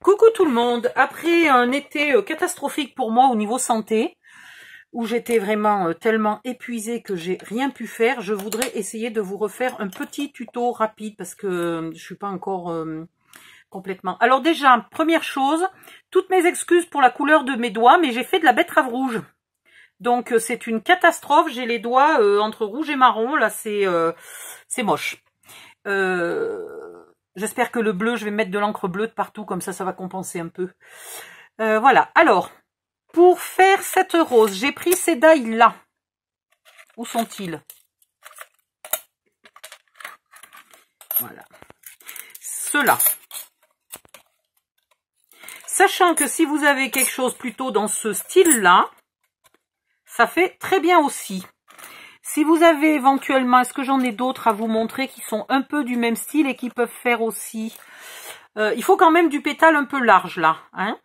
Coucou tout le monde, après un été catastrophique pour moi au niveau santé, où j'étais vraiment tellement épuisée que j'ai rien pu faire, je voudrais essayer de vous refaire un petit tuto rapide parce que je suis pas encore complètement... Alors déjà, première chose, toutes mes excuses pour la couleur de mes doigts, mais j'ai fait de la betterave rouge. Donc c'est une catastrophe, j'ai les doigts entre rouge et marron, là c'est moche. J'espère que le bleu, je vais mettre de l'encre bleue de partout, comme ça va compenser un peu. Voilà, alors, pour faire cette rose, j'ai pris ces dailles-là. Où sont-ils? Voilà. Ceux-là. Sachant que si vous avez quelque chose plutôt dans ce style-là, ça fait très bien aussi. Si vous avez éventuellement, est-ce que j'en ai d'autres à vous montrer qui sont un peu du même style et qui peuvent faire aussi... il faut quand même du pétale un peu large là. Hein.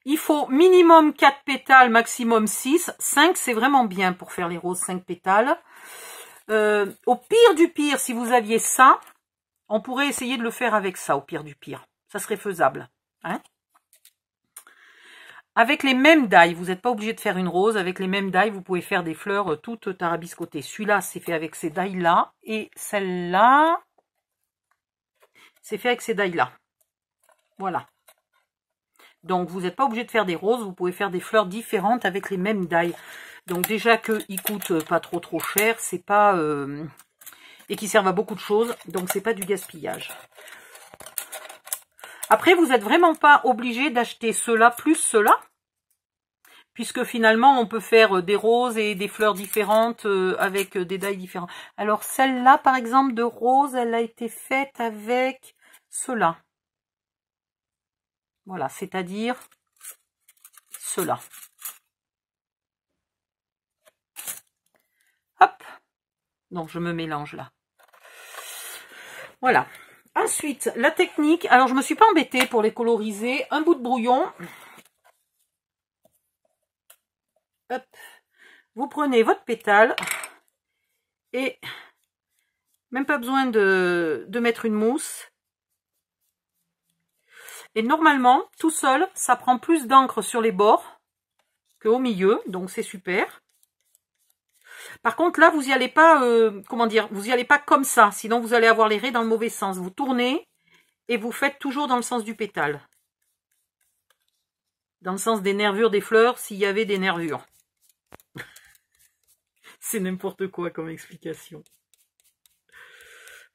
Il faut minimum 4 pétales, maximum 6. 5 c'est vraiment bien pour faire les roses, 5 pétales. Au pire du pire, si vous aviez ça, on pourrait essayer de le faire avec ça, au pire du pire. Ça serait faisable. Hein. Avec les mêmes dailles, vous n'êtes pas obligé de faire une rose. Avec les mêmes dailles, vous pouvez faire des fleurs toutes tarabiscotées. Celui-là, c'est fait avec ces dailles-là. Et celle-là, c'est fait avec ces dailles-là. Voilà. Donc, vous n'êtes pas obligé de faire des roses. Vous pouvez faire des fleurs différentes avec les mêmes dailles. Donc, déjà qu'ils coûtent pas trop cher. C'est pas... et qu'ils servent à beaucoup de choses. Donc, c'est pas du gaspillage. Après, vous n'êtes vraiment pas obligé d'acheter cela plus cela, puisque finalement, on peut faire des roses et des fleurs différentes avec des dailles différentes. Alors, celle-là, par exemple, de rose, elle a été faite avec cela. Voilà, c'est-à-dire cela. Hop. Donc, je me mélange là. Voilà. Ensuite, la technique, alors je me suis pas embêtée pour les coloriser, un bout de brouillon. Hop. Vous prenez votre pétale et même pas besoin de mettre une mousse. Et normalement, tout seul, ça prend plus d'encre sur les bords qu'au milieu, donc c'est super. Par contre, là, vous n'y allez pas, comment dire, vous n'y allez pas comme ça, sinon vous allez avoir les raies dans le mauvais sens. Vous tournez et vous faites toujours dans le sens du pétale. Dans le sens des nervures des fleurs, s'il y avait des nervures. C'est n'importe quoi comme explication.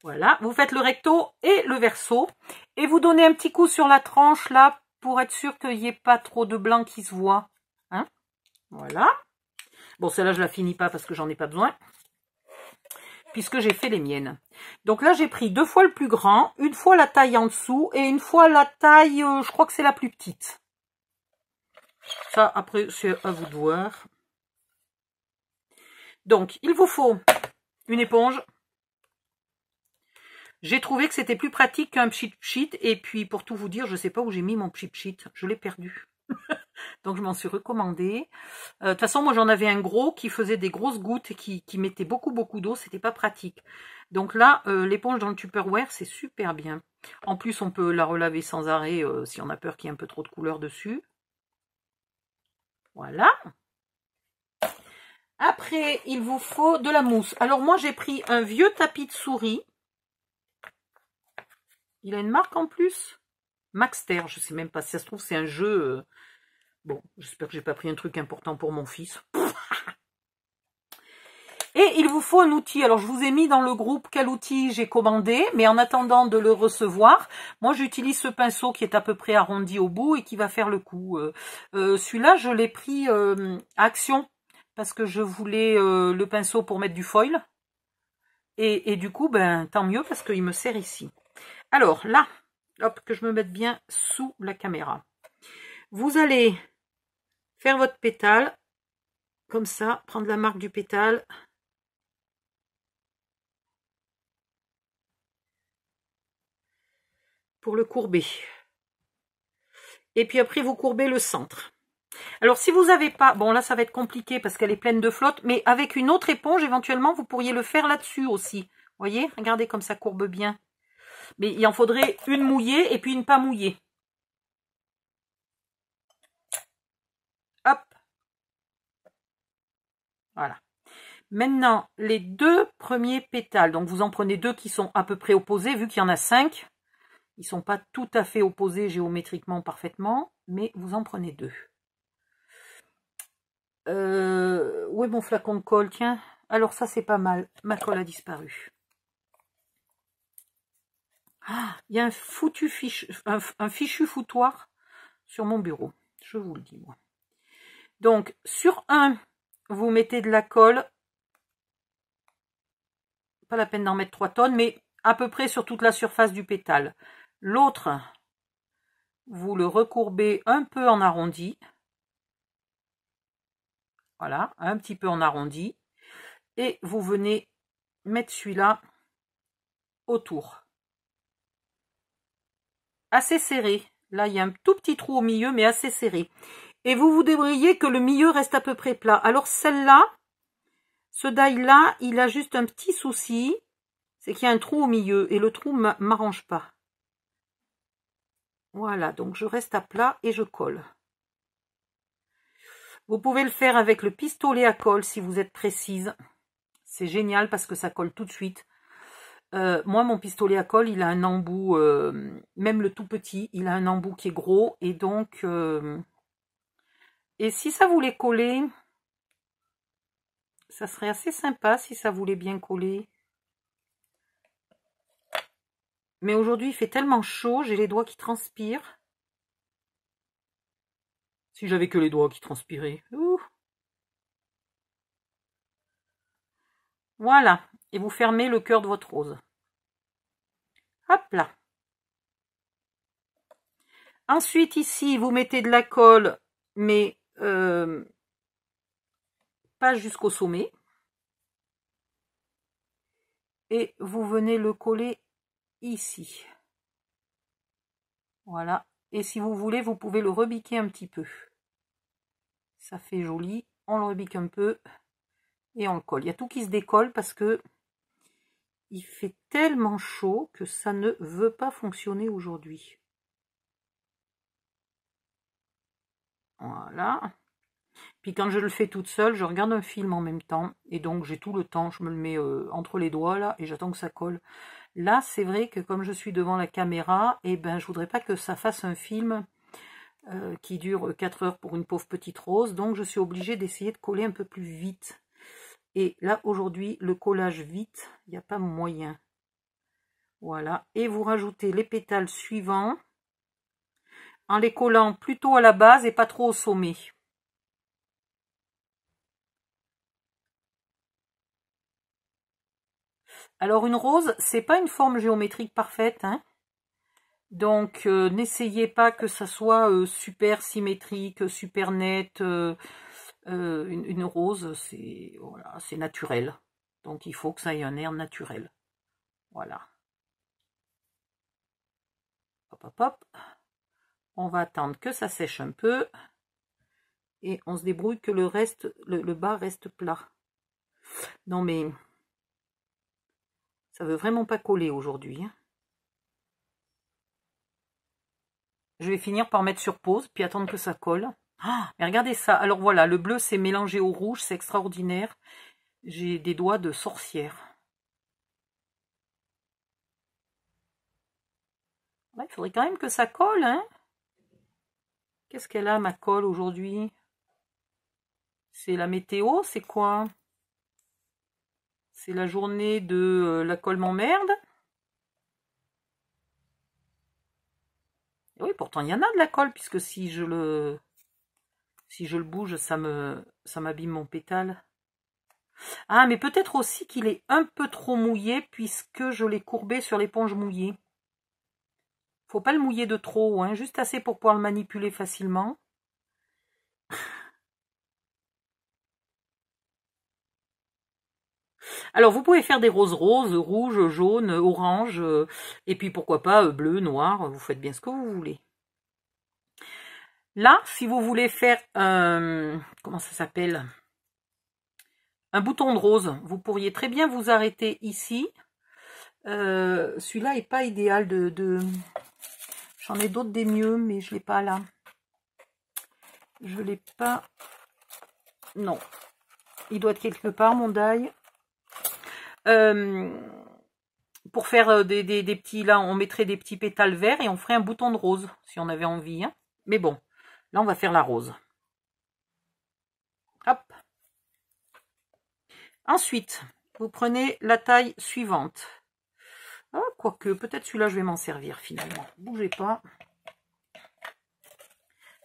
Voilà, vous faites le recto et le verso. Et vous donnez un petit coup sur la tranche, là, pour être sûr qu'il n'y ait pas trop de blanc qui se voit. Hein, voilà. Bon, celle-là, je la finis pas parce que j'en ai pas besoin. Puisque j'ai fait les miennes. Donc là, j'ai pris 2 fois le plus grand, une fois la taille en dessous et une fois la taille, je crois que c'est la plus petite. Ça, après, c'est à vous de voir. Donc, il vous faut une éponge. J'ai trouvé que c'était plus pratique qu'un cheat sheet. Et puis, pour tout vous dire, je ne sais pas où j'ai mis mon cheat sheet. Je l'ai perdu. Donc, je m'en suis recommandé. De toute façon, moi, j'en avais un gros qui faisait des grosses gouttes et qui mettait beaucoup d'eau. C'était pas pratique. Donc là, l'éponge dans le Tupperware, c'est super bien. En plus, on peut la relaver sans arrêt si on a peur qu'il y ait un peu trop de couleur dessus. Voilà. Après, il vous faut de la mousse. Alors, moi, j'ai pris un vieux tapis de souris. Il a une marque en plus. Maxter, je sais même pas si ça se trouve, c'est un jeu. Bon, j'espère que j'ai pas pris un truc important pour mon fils. Et il vous faut un outil. Alors, je vous ai mis dans le groupe quel outil j'ai commandé. Mais en attendant de le recevoir, moi, j'utilise ce pinceau qui est à peu près arrondi au bout et qui va faire le coup. Celui-là, je l'ai pris à Action. Parce que je voulais le pinceau pour mettre du foil. Et du coup, ben tant mieux parce qu'il me sert ici. Alors là, hop, que je me mette bien sous la caméra. Vous allez faire votre pétale, comme ça, prendre la marque du pétale. Pour le courber. Et puis après, vous courbez le centre. Alors, si vous n'avez pas... Bon, là, ça va être compliqué parce qu'elle est pleine de flotte. Mais avec une autre éponge, éventuellement, vous pourriez le faire là-dessus aussi. Vous voyez? Regardez comme ça courbe bien. Mais il en faudrait une mouillée et puis une pas mouillée. Voilà. Maintenant, les 2 premiers pétales. Donc, vous en prenez 2 qui sont à peu près opposés, vu qu'il y en a 5. Ils ne sont pas tout à fait opposés géométriquement parfaitement, mais vous en prenez 2. Où est mon flacon de colle? Tiens, alors ça c'est pas mal. Ma colle a disparu. Ah, il y a un fichu foutoir sur mon bureau. Je vous le dis, moi. Donc, sur un, vous mettez de la colle. Pas la peine d'en mettre 3 tonnes, mais à peu près sur toute la surface du pétale. L'autre, vous le recourbez un peu en arrondi. Voilà, un petit peu en arrondi. Et vous venez mettre celui-là autour. Assez serré. Là, il y a un tout petit trou au milieu, mais assez serré. Et vous vous débrouillez que le milieu reste à peu près plat. Alors celle-là, ce die-là, il a juste un petit souci. C'est qu'il y a un trou au milieu. Et le trou ne m'arrange pas. Voilà, donc je reste à plat et je colle. Vous pouvez le faire avec le pistolet à colle si vous êtes précise. C'est génial parce que ça colle tout de suite. Moi, mon pistolet à colle, il a un embout, même le tout petit, il a un embout qui est gros. Et donc, et si ça voulait coller, ça serait assez sympa si ça voulait bien coller. Mais aujourd'hui, il fait tellement chaud, j'ai les doigts qui transpirent. Si j'avais que les doigts qui transpiraient. Ouh. Voilà. Et vous fermez le cœur de votre rose. Hop là. Ensuite, ici, vous mettez de la colle, mais pas jusqu'au sommet. Et vous venez le coller ici. Voilà. Et si vous voulez, vous pouvez le rebiquer un petit peu. Ça fait joli. On le rebique un peu et on le colle. Il y a tout qui se décolle parce que il fait tellement chaud que ça ne veut pas fonctionner aujourd'hui. Voilà. Puis quand je le fais toute seule, je regarde un film en même temps. Et donc j'ai tout le temps. Je me le mets entre les doigts là et j'attends que ça colle. Là, c'est vrai que comme je suis devant la caméra, eh ben, je voudrais pas que ça fasse un film qui dure 4 heures pour une pauvre petite rose. Donc, je suis obligée d'essayer de coller un peu plus vite. Et là, aujourd'hui, le collage vite, il n'y a pas moyen. Voilà. Et vous rajoutez les pétales suivants en les collant plutôt à la base et pas trop au sommet. Alors, une rose, c'est pas une forme géométrique parfaite, hein. Donc, n'essayez pas que ça soit super symétrique, super net. Une rose, c'est voilà, c'est naturel. Donc, il faut que ça ait un air naturel. Voilà. Hop, hop, hop. On va attendre que ça sèche un peu. Et on se débrouille que le reste, le bas reste plat. Non, mais ça veut vraiment pas coller aujourd'hui, hein. Je vais finir par mettre sur pause, puis attendre que ça colle. Ah, mais regardez ça. Alors voilà, le bleu s'est mélangé au rouge, c'est extraordinaire. J'ai des doigts de sorcière. Ouais, il faudrait quand même que ça colle, hein. Qu'est-ce qu'elle a, ma colle, aujourd'hui? C'est la météo, c'est quoi? C'est la journée de la colle m'emmerde? Oui, pourtant il y en a de la colle, puisque si je le bouge, ça m'abîme mon pétale. Ah, mais peut-être aussi qu'il est un peu trop mouillé, puisque je l'ai courbé sur l'éponge mouillée. Faut pas le mouiller de trop, hein, juste assez pour pouvoir le manipuler facilement. Alors, vous pouvez faire des roses roses, rouges, jaunes, oranges, et puis pourquoi pas bleu, noir, vous faites bien ce que vous voulez. Là, si vous voulez faire un, comment ça s'appelle? Un bouton de rose, vous pourriez très bien vous arrêter ici. Celui-là n'est pas idéal J'en ai d'autres des mieux, mais je ne l'ai pas là. Je l'ai pas... Non. Il doit être quelque part, mon die. Pour faire des petits, là, on mettrait des petits pétales verts et on ferait un bouton de rose, si on avait envie. Hein. Mais bon, là, on va faire la rose. Hop. Ensuite, vous prenez la taille suivante. Ah, quoique, peut-être celui-là, je vais m'en servir finalement. Bougez pas.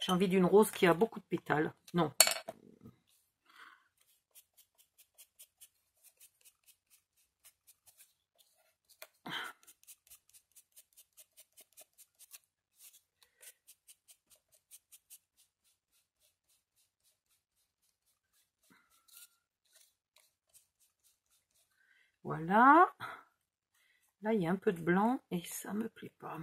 J'ai envie d'une rose qui a beaucoup de pétales. Non. Voilà. Là, il y a un peu de blanc et ça me plaît pas.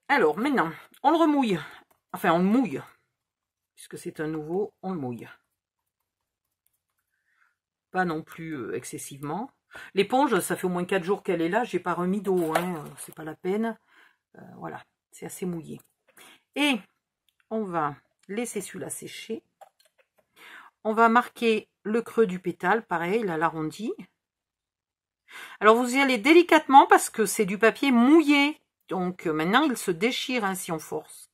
Alors, maintenant, on le remouille. Enfin, on le mouille. Puisque c'est un nouveau, on le mouille. Pas non plus excessivement. L'éponge, ça fait au moins 4 jours qu'elle est là. J'ai pas remis d'eau, hein, c'est pas la peine. Voilà, c'est assez mouillé. Et on va laisser celui-là sécher. On va marquer le creux du pétale, pareil, là, l'arrondi. Alors, vous y allez délicatement parce que c'est du papier mouillé. Donc, maintenant, il se déchire hein, si on force.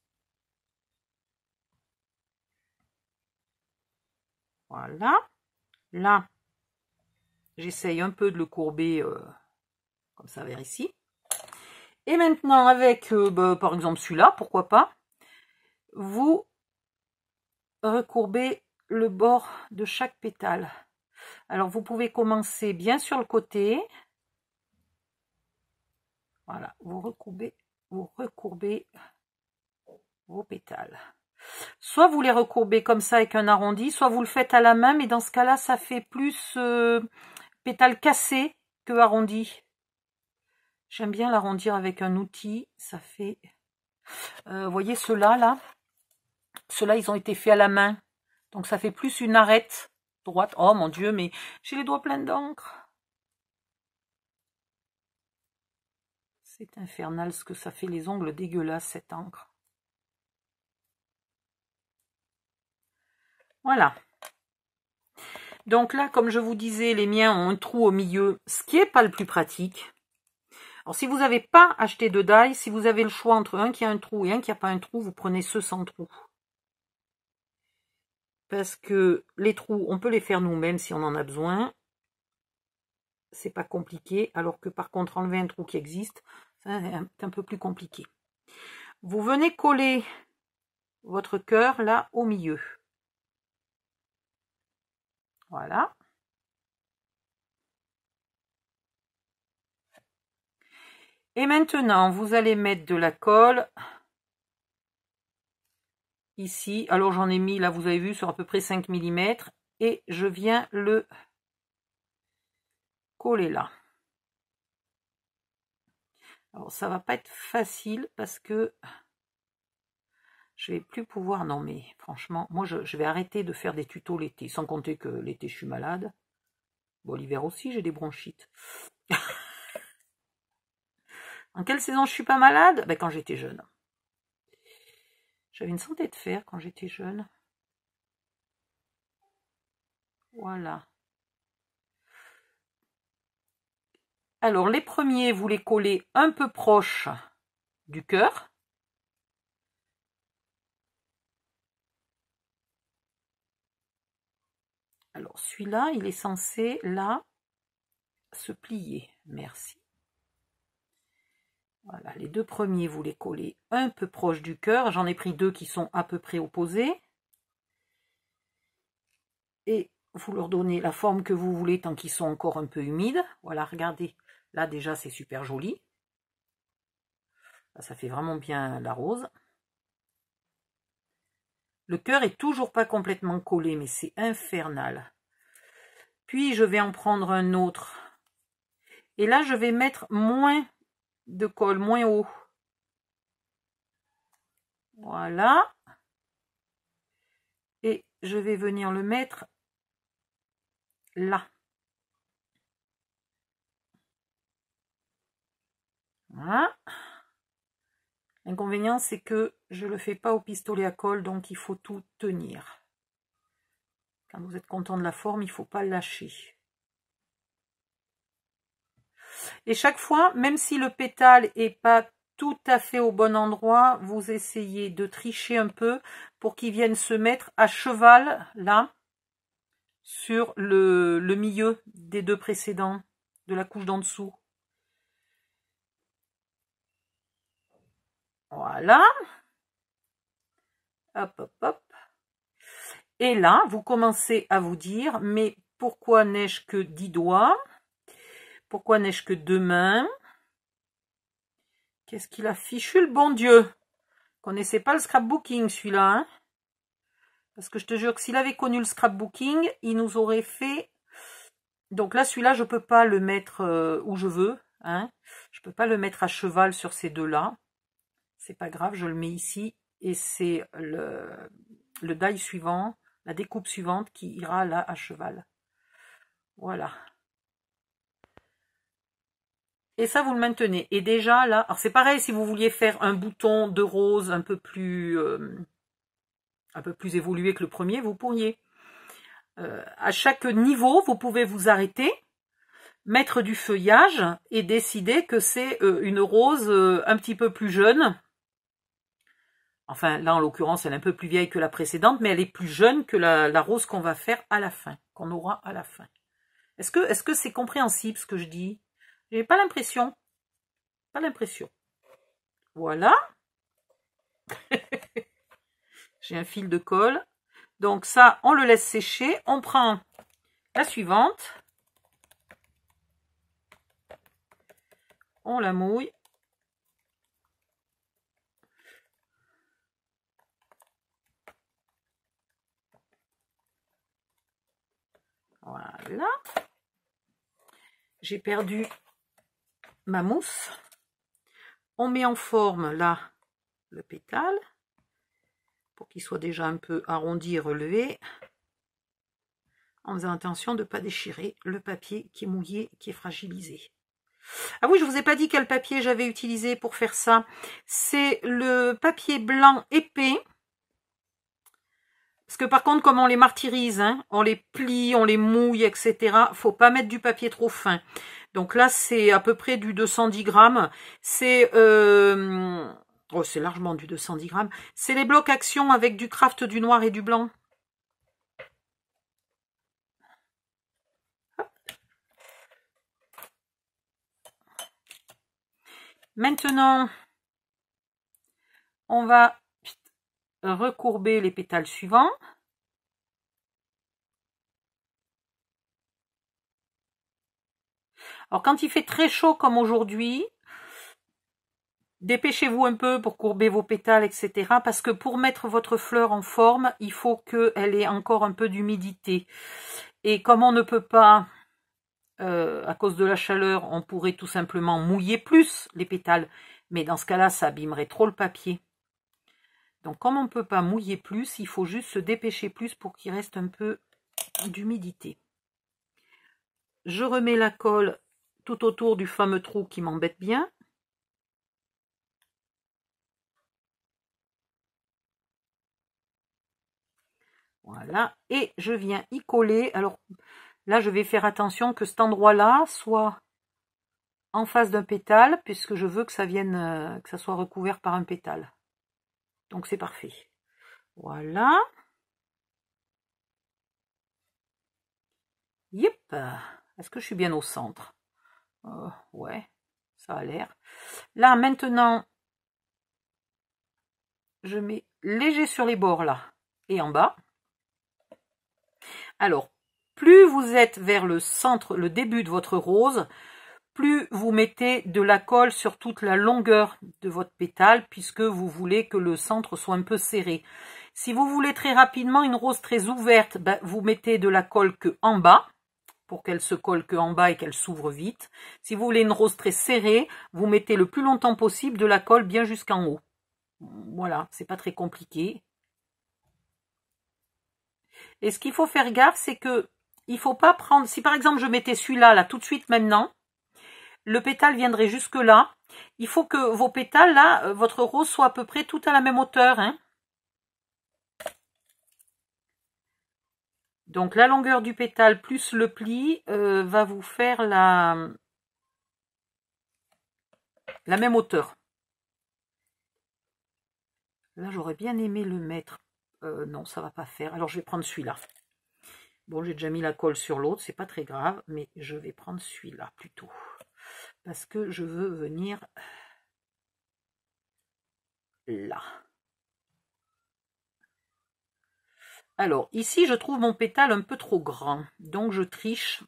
Voilà. Là, j'essaye un peu de le courber comme ça vers ici. Et maintenant, avec, par exemple, celui-là, pourquoi pas, vous recourbez le bord de chaque pétale. Alors, vous pouvez commencer bien sur le côté. Voilà, vous recourbez vos pétales. Soit vous les recourbez comme ça avec un arrondi, soit vous le faites à la main, mais dans ce cas-là, ça fait plus pétales cassés que arrondi. J'aime bien l'arrondir avec un outil, ça fait... vous voyez ceux-là, là, ceux-là, ils ont été faits à la main. Donc ça fait plus une arête droite. Oh mon Dieu, mais j'ai les doigts pleins d'encre. C'est infernal ce que ça fait, les ongles dégueulasses, cette encre. Voilà. Donc là, comme je vous disais, les miens ont un trou au milieu, ce qui n'est pas le plus pratique. Alors si vous n'avez pas acheté de die, si vous avez le choix entre un qui a un trou et un qui n'a pas un trou, vous prenez ceux sans trou. Parce que les trous, on peut les faire nous-mêmes si on en a besoin. C'est pas compliqué, alors que par contre, enlever un trou qui existe, c'est un peu plus compliqué. Vous venez coller votre cœur là au milieu. Voilà. Et maintenant, vous allez mettre de la colle ici. Alors, j'en ai mis, là, vous avez vu, sur à peu près 5 mm. Et je viens le coller là. Alors, ça va pas être facile parce que je vais plus pouvoir... Non, mais franchement, moi, je vais arrêter de faire des tutos l'été. Sans compter que l'été, je suis malade. Bon, l'hiver aussi, j'ai des bronchites. En quelle saison je suis pas malade? Ben, quand j'étais jeune. J'avais une santé de fer quand j'étais jeune. Voilà. Alors, les premiers, vous les collez un peu proche du cœur. Alors, celui-là, il est censé, là, se plier. Merci. Voilà, les deux premiers, vous les collez un peu proche du cœur. J'en ai pris deux qui sont à peu près opposés. Et vous leur donnez la forme que vous voulez tant qu'ils sont encore un peu humides. Voilà, regardez. Là, déjà, c'est super joli. Là, ça fait vraiment bien la rose. Le cœur est toujours pas complètement collé, mais c'est infernal. Puis, je vais en prendre un autre. Et là, je vais mettre moins de colle, moins haut. Voilà. Et je vais venir le mettre là. Voilà. L'inconvénient, c'est que je ne le fais pas au pistolet à colle, donc il faut tout tenir. Quand vous êtes content de la forme, il ne faut pas lâcher. Et chaque fois, même si le pétale n'est pas tout à fait au bon endroit, vous essayez de tricher un peu pour qu'il vienne se mettre à cheval, là, sur le milieu des deux précédents, de la couche d'en dessous. Voilà. Hop, hop, hop. Et là, vous commencez à vous dire, mais pourquoi n'ai-je que 10 doigts? Pourquoi n'ai-je que 2 mains? Qu'est-ce qu'il a fichu, le bon Dieu? Connaissez pas le scrapbooking, celui-là, hein? Parce que je te jure que s'il avait connu le scrapbooking, il nous aurait fait... Donc là, celui-là, je peux pas le mettre où je veux, hein? Je peux pas le mettre à cheval sur ces deux-là. C'est pas grave, je le mets ici. Et c'est le die suivant, la découpe suivante qui ira là à cheval. Voilà. Et ça, vous le maintenez. Et déjà, là, alors c'est pareil, si vous vouliez faire un bouton de rose un peu plus évolué que le premier, vous pourriez. À chaque niveau, vous pouvez vous arrêter, mettre du feuillage et décider que c'est une rose un petit peu plus jeune. Enfin, là, en l'occurrence, elle est un peu plus vieille que la précédente, mais elle est plus jeune que la rose qu'on va faire à la fin, qu'on aura à la fin. Est-ce que c'est compréhensible ce que je dis? J'ai pas l'impression. Pas l'impression. Voilà. J'ai un fil de colle. Donc ça, on le laisse sécher. On prend la suivante. On la mouille. Voilà. J'ai perdu ma mousse. On met en forme là le pétale pour qu'il soit déjà un peu arrondi et relevé, en faisant attention de ne pas déchirer le papier qui est mouillé, qui est fragilisé. Ah oui, je ne vous ai pas dit quel papier j'avais utilisé pour faire ça. C'est le papier blanc épais. Parce que par contre, comme on les martyrise, hein, on les plie, on les mouille, etc., faut pas mettre du papier trop fin. Donc là, c'est à peu près du 210 grammes. C'est oh, c'est largement du 210 grammes. C'est les blocs Action avec du craft, du noir et du blanc. Hop. Maintenant, on va recourber les pétales suivants. Alors quand il fait très chaud comme aujourd'hui, dépêchez-vous un peu pour courber vos pétales, etc. Parce que pour mettre votre fleur en forme, il faut qu'elle ait encore un peu d'humidité. Et comme on ne peut pas, à cause de la chaleur, on pourrait tout simplement mouiller plus les pétales. Mais dans ce cas-là, ça abîmerait trop le papier. Donc comme on ne peut pas mouiller plus, il faut juste se dépêcher plus pour qu'il reste un peu d'humidité. Je remets la colle tout autour du fameux trou qui m'embête bien. Voilà, et je viens y coller. Alors là, je vais faire attention que cet endroit-là soit en face d'un pétale, puisque je veux que ça vienne, que ça soit recouvert par un pétale. Donc c'est parfait. Voilà. Yep. Est-ce que je suis bien au centre? Ouais, ça a l'air. Là, maintenant, je mets léger sur les bords là et en bas. Alors, plus vous êtes vers le centre, le début de votre rose, plus vous mettez de la colle sur toute la longueur de votre pétale, puisque vous voulez que le centre soit un peu serré. Si vous voulez très rapidement une rose très ouverte, ben, vous mettez de la colle que en bas, pour qu'elle se colle que en bas et qu'elle s'ouvre vite. Si vous voulez une rose très serrée, vous mettez le plus longtemps possible de la colle bien jusqu'en haut. Voilà, c'est pas très compliqué. Et ce qu'il faut faire gaffe, c'est que il faut pas prendre... Si par exemple je mettais celui-là, là, tout de suite maintenant, le pétale viendrait jusque là. Il faut que vos pétales, là, votre rose soit à peu près tout à la même hauteur. Hein. Donc la longueur du pétale plus le pli va vous faire la même hauteur. Là, j'aurais bien aimé le mettre. Non, ça va pas faire. Alors, je vais prendre celui-là. Bon, j'ai déjà mis la colle sur l'autre, c'est pas très grave, mais je vais prendre celui-là plutôt. Parce que je veux venir là. Alors, ici, je trouve mon pétale un peu trop grand. Donc, je triche.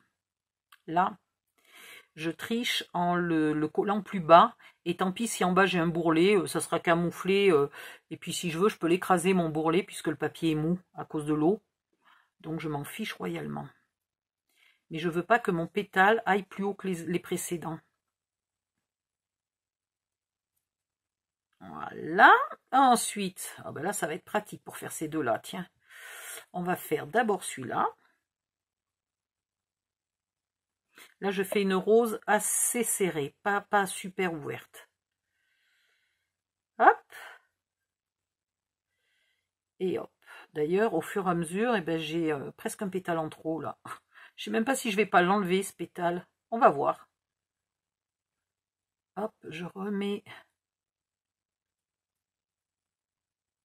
Là, je triche en le collant plus bas. Et tant pis si en bas j'ai un bourrelet, ça sera camouflé. Et puis, si je veux, je peux l'écraser, mon bourrelet, puisque le papier est mou à cause de l'eau. Donc, je m'en fiche royalement. Mais je ne veux pas que mon pétale aille plus haut que les précédents. Voilà. Ensuite, oh ben là, ça va être pratique pour faire ces deux-là. Tiens, on va faire d'abord celui-là. Là, je fais une rose assez serrée, pas super ouverte. Hop. Et hop. D'ailleurs, au fur et à mesure, eh ben, j'ai presque un pétale en trop, là. Je ne sais même pas si je vais pas l'enlever, ce pétale. On va voir. Hop, je remets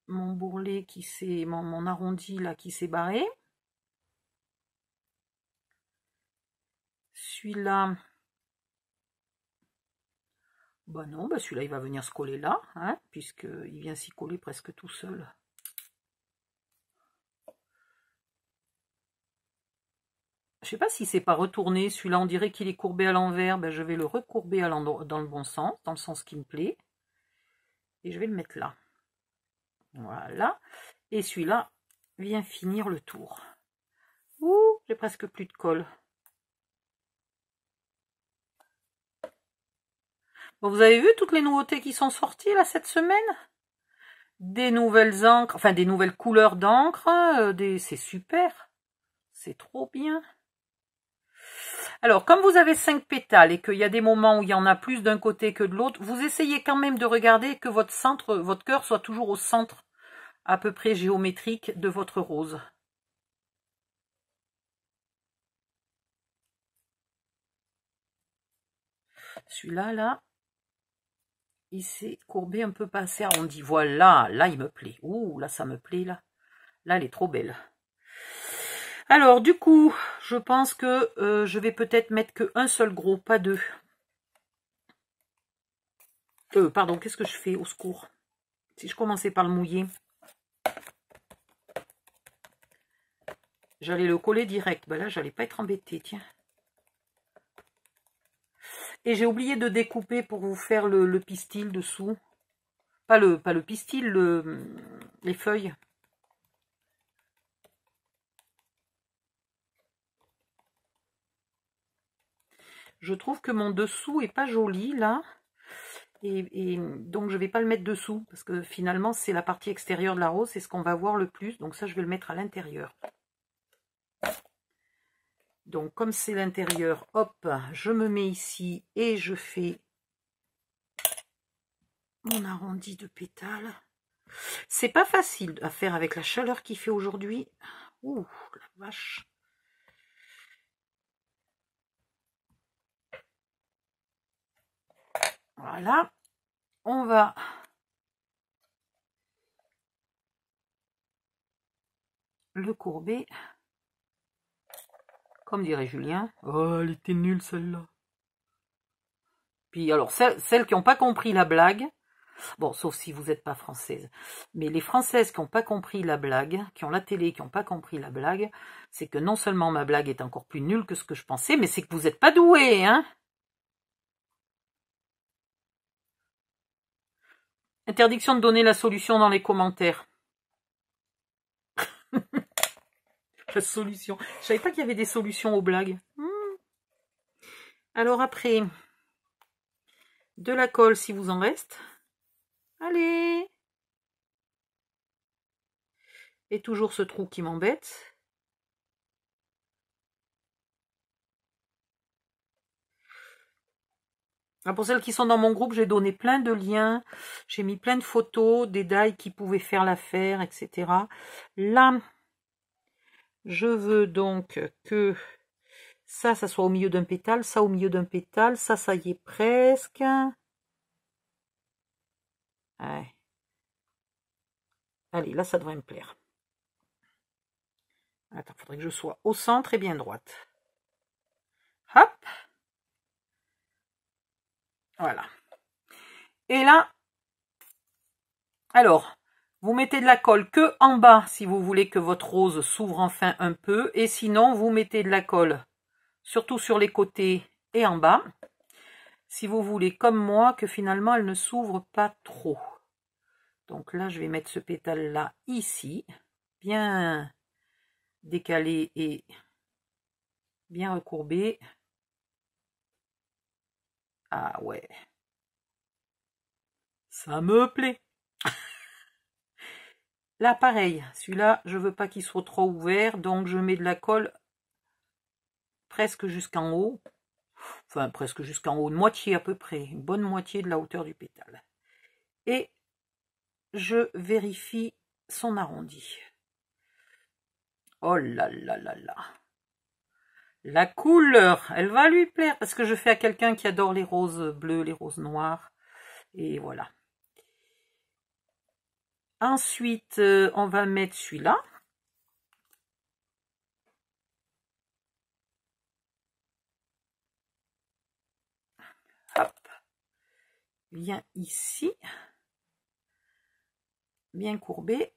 mon bourrelet qui s'est... Mon arrondi, là, qui s'est barré. Celui-là... Bah non, bah celui-là, il va venir se coller là, hein, puisqu'il vient s'y coller presque tout seul. Je sais pas si c'est pas retourné. Celui-là, on dirait qu'il est courbé à l'envers. Ben, je vais le recourber dans le bon sens, dans le sens qui me plaît. Et je vais le mettre là. Voilà. Et celui-là vient finir le tour. Ouh, j'ai presque plus de colle. Bon, vous avez vu toutes les nouveautés qui sont sorties là cette semaine? Des nouvelles encres, enfin des nouvelles couleurs d'encre. C'est super. C'est trop bien. Alors, comme vous avez 5 pétales et qu'il y a des moments où il y en a plus d'un côté que de l'autre, vous essayez quand même de regarder que votre centre, votre cœur soit toujours au centre à peu près géométrique de votre rose. Celui-là, là, il s'est courbé un peu, pas assez arrondi. Voilà, là, il me plaît. Ouh, là, ça me plaît, là. Là, elle est trop belle. Alors, du coup, je pense que je vais peut-être mettre qu'un seul gros, pas deux. Pardon, qu'est-ce que je fais? Au secours. Si je commençais par le mouiller. J'allais le coller direct. Ben là, j'allais pas être embêtée, tiens. Et j'ai oublié de découper pour vous faire le pistil dessous. Pas le pistil, les feuilles. Je trouve que mon dessous est pas joli, là. Et donc, je vais pas le mettre dessous. Parce que finalement, c'est la partie extérieure de la rose. C'est ce qu'on va voir le plus. Donc ça, je vais le mettre à l'intérieur. Donc, comme c'est l'intérieur, hop, je me mets ici et je fais mon arrondi de pétales. C'est pas facile à faire avec la chaleur qu'il fait aujourd'hui. Ouh, la vache. Voilà. On va le courber. Comme dirait Julien. Oh, elle était nulle celle-là. Puis alors, celles qui n'ont pas compris la blague, bon, sauf si vous n'êtes pas française, mais les Françaises qui n'ont pas compris la blague, qui ont la télé, qui n'ont pas compris la blague, c'est que non seulement ma blague est encore plus nulle que ce que je pensais, mais c'est que vous n'êtes pas doués, hein. Interdiction de donner la solution dans les commentaires. La solution. Je savais pas qu'il y avait des solutions aux blagues. Alors après, de la colle si vous en reste. Allez. Et toujours ce trou qui m'embête. Pour celles qui sont dans mon groupe, j'ai donné plein de liens, j'ai mis plein de photos, des die qui pouvaient faire l'affaire, etc. Là, je veux donc que ça soit au milieu d'un pétale, ça au milieu d'un pétale, ça y est presque. Ouais. Allez, là, ça devrait me plaire. Attends, il faudrait que je sois au centre et bien droite. Hop. Voilà. Et là, alors, vous mettez de la colle que en bas si vous voulez que votre rose s'ouvre enfin un peu. Et sinon, vous mettez de la colle surtout sur les côtés et en bas. Si vous voulez, comme moi, que finalement, elle ne s'ouvre pas trop. Donc là, je vais mettre ce pétale-là ici, bien décalé et bien recourbé. Ah ouais, ça me plaît. Là, pareil, celui-là, je veux pas qu'il soit trop ouvert, donc je mets de la colle presque jusqu'en haut. Enfin, presque jusqu'en haut, une moitié à peu près, une bonne moitié de la hauteur du pétale. Et je vérifie son arrondi. Oh là là là là. La couleur, elle va lui plaire, parce que je fais à quelqu'un qui adore les roses bleues, les roses noires. Et voilà. Ensuite, on va mettre celui-là. Hop. Viens ici. Bien courbé.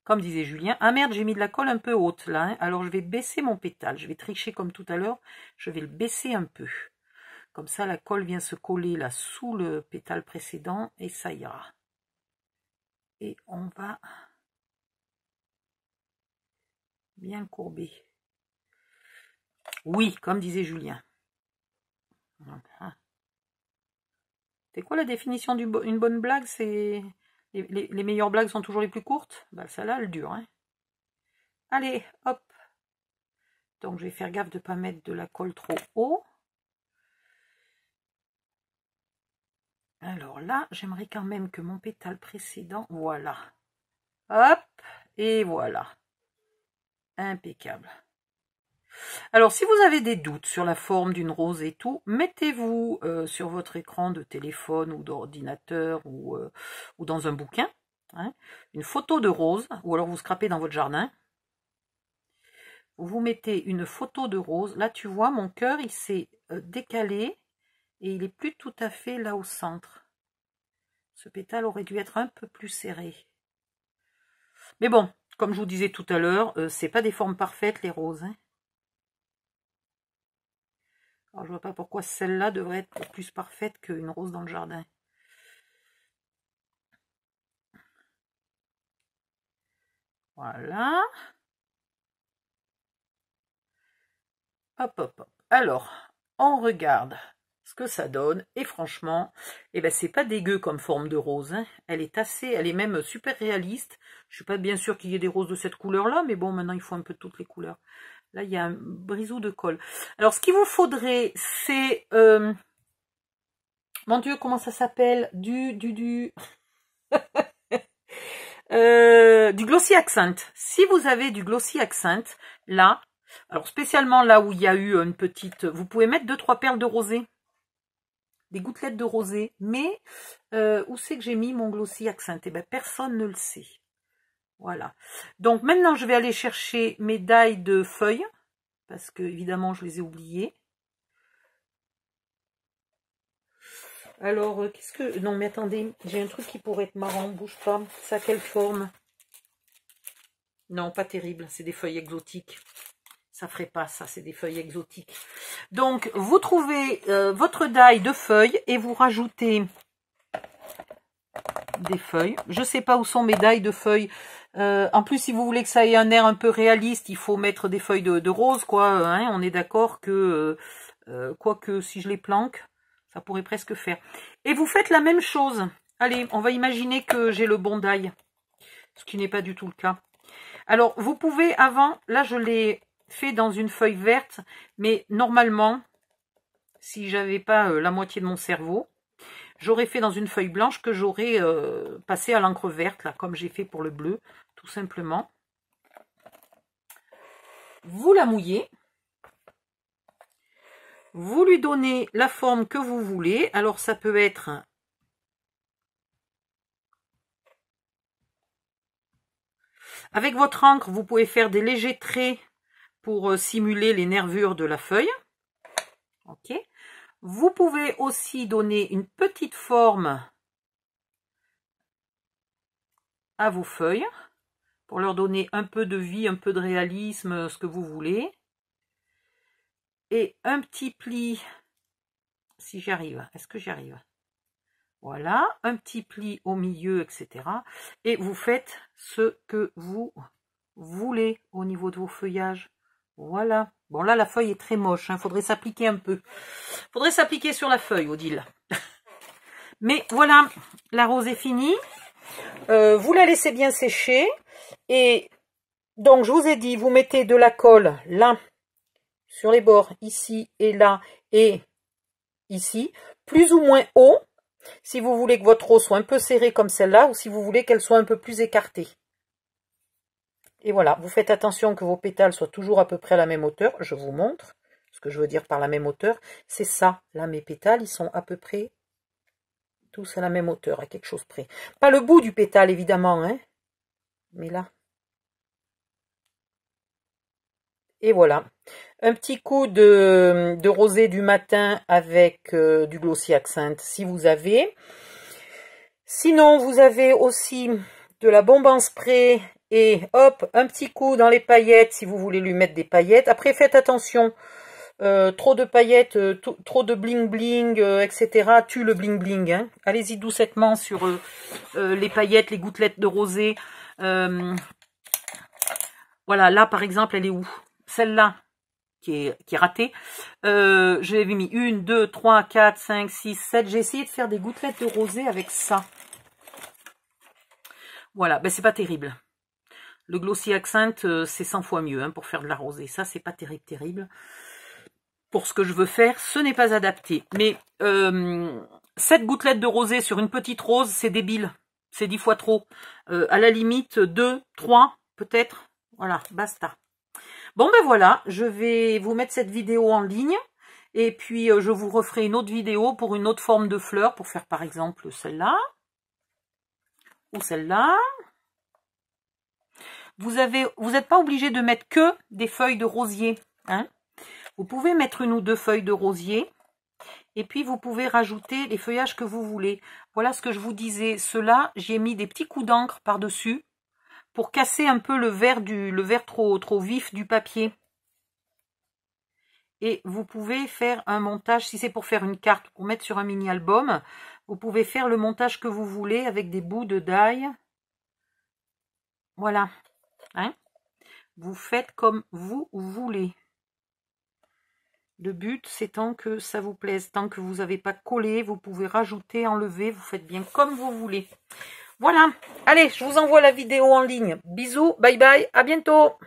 Comme disait Julien. Ah merde, j'ai mis de la colle un peu haute là. Hein. Alors je vais baisser mon pétale. Je vais tricher comme tout à l'heure. Je vais le baisser un peu. Comme ça, la colle vient se coller là sous le pétale précédent. Et ça ira. Et on va bien courber. Oui, comme disait Julien. Voilà. C'est quoi la définition d'une bonne blague? C'est les meilleures blagues sont toujours les plus courtes. Bah, celle-là, elle dure. Hein. Allez, hop. Donc, je vais faire gaffe de ne pas mettre de la colle trop haut. Alors là, j'aimerais quand même que mon pétale précédent, voilà. Hop, et voilà. Impeccable. Alors, si vous avez des doutes sur la forme d'une rose et tout, mettez-vous sur votre écran de téléphone ou d'ordinateur ou dans un bouquin, hein, une photo de rose, ou alors vous scrapez dans votre jardin. Vous mettez une photo de rose. Là, tu vois, mon cœur, il s'est décalé et il n'est plus tout à fait là au centre. Ce pétale aurait dû être un peu plus serré. Mais bon, comme je vous disais tout à l'heure, c'est pas des formes parfaites, les roses. Hein. Alors, je vois pas pourquoi celle-là devrait être plus parfaite qu'une rose dans le jardin. Voilà. Hop, hop, hop. Alors, on regarde ce que ça donne. Et franchement, eh ben, c'est pas dégueu comme forme de rose. Hein. Elle est même super réaliste. Je suis pas bien sûre qu'il y ait des roses de cette couleur-là, mais bon, maintenant, il faut un peu toutes les couleurs. Là, il y a un brisou de colle. Alors, ce qu'il vous faudrait, c'est... mon Dieu, comment ça s'appelle? Du Glossy Accent. Si vous avez du Glossy Accent, là, alors spécialement là où il y a eu une petite... Vous pouvez mettre 2-3 perles de rosée. Des gouttelettes de rosée. Mais où c'est que j'ai mis mon Glossy Accent? Eh bien, personne ne le sait. Voilà. Donc maintenant, je vais aller chercher mes die de feuilles. Parce que, évidemment, je les ai oubliées. Alors, qu'est-ce que... Non, mais attendez, j'ai un truc qui pourrait être marrant, bouge pas. Ça a quelle forme? Non, pas terrible, c'est des feuilles exotiques. Ça ferait pas ça, c'est des feuilles exotiques. Donc, vous trouvez votre die de feuilles et vous rajoutez des feuilles. Je sais pas où sont mes die de feuilles. En plus, si vous voulez que ça ait un air un peu réaliste, il faut mettre des feuilles de rose, quoi. Hein, on est d'accord que, quoique si je les planque, ça pourrait presque faire. Et vous faites la même chose. Allez, on va imaginer que j'ai le bon die, ce qui n'est pas du tout le cas. Alors, vous pouvez avant, là je l'ai fait dans une feuille verte, mais normalement, si j'avais pas la moitié de mon cerveau, j'aurais fait dans une feuille blanche que j'aurais passé à l'encre verte, là, comme j'ai fait pour le bleu, tout simplement. Vous la mouillez. Vous lui donnez la forme que vous voulez. Alors, ça peut être avec votre encre, vous pouvez faire des légers traits pour simuler les nervures de la feuille. Ok. Vous pouvez aussi donner une petite forme à vos feuilles pour leur donner un peu de vie, un peu de réalisme, ce que vous voulez. Et un petit pli, si j'y arrive, est-ce que j'y arrive? Voilà, un petit pli au milieu, etc. Et vous faites ce que vous voulez au niveau de vos feuillages. Voilà. Bon, là, la feuille est très moche. Il faudrait s'appliquer un peu. Faudrait s'appliquer sur la feuille, Odile. Mais voilà, la rose est finie. Vous la laissez bien sécher. Et donc, je vous ai dit, vous mettez de la colle là, sur les bords, ici et là, et ici, plus ou moins haut, si vous voulez que votre rose soit un peu serrée comme celle-là, ou si vous voulez qu'elle soit un peu plus écartée. Et voilà, vous faites attention que vos pétales soient toujours à peu près à la même hauteur. Je vous montre ce que je veux dire par la même hauteur. C'est ça, là, mes pétales, ils sont à peu près tous à la même hauteur, à quelque chose près. Pas le bout du pétale, évidemment, hein, mais là. Et voilà, un petit coup de rosé du matin avec du Glossy Accent si vous avez. Sinon, vous avez aussi de la bombe en spray et hop, un petit coup dans les paillettes si vous voulez lui mettre des paillettes. Après, faites attention, trop de paillettes, trop de bling bling, etc. tue le bling bling. Hein. Allez-y doucettement sur les paillettes, les gouttelettes de rosé. Voilà, là par exemple, elle est où? Celle-là, qui est ratée. Je l'avais mis 1, 2, 3, 4, 5, 6, 7. J'ai essayé de faire des gouttelettes de rosé avec ça. Voilà, ben c'est pas terrible. Le Glossy Accent, c'est 100 fois mieux hein, pour faire de la rosée. Ça, c'est pas terrible. Pour ce que je veux faire, ce n'est pas adapté. Mais 7 gouttelettes de rosé sur une petite rose, c'est débile. C'est 10 fois trop. À la limite, 2, 3, peut-être. Voilà, basta. Bon ben voilà, je vais vous mettre cette vidéo en ligne et puis je vous referai une autre vidéo pour une autre forme de fleur pour faire par exemple celle-là ou celle-là. Vous n'êtes pas obligé de mettre que des feuilles de rosier. Hein. Vous pouvez mettre 1 ou 2 feuilles de rosier et puis vous pouvez rajouter les feuillages que vous voulez. Voilà ce que je vous disais. Ceux-là, j'ai mis des petits coups d'encre par-dessus pour casser un peu le vert trop vif du papier. Et vous pouvez faire un montage, si c'est pour faire une carte, pour mettre sur un mini-album, vous pouvez faire le montage que vous voulez avec des bouts de die. Voilà. Hein? Vous faites comme vous voulez. Le but, c'est tant que ça vous plaise, tant que vous n'avez pas collé, vous pouvez rajouter, enlever, vous faites bien comme vous voulez. Voilà. Allez, je vous envoie la vidéo en ligne. Bisous, bye bye, à bientôt.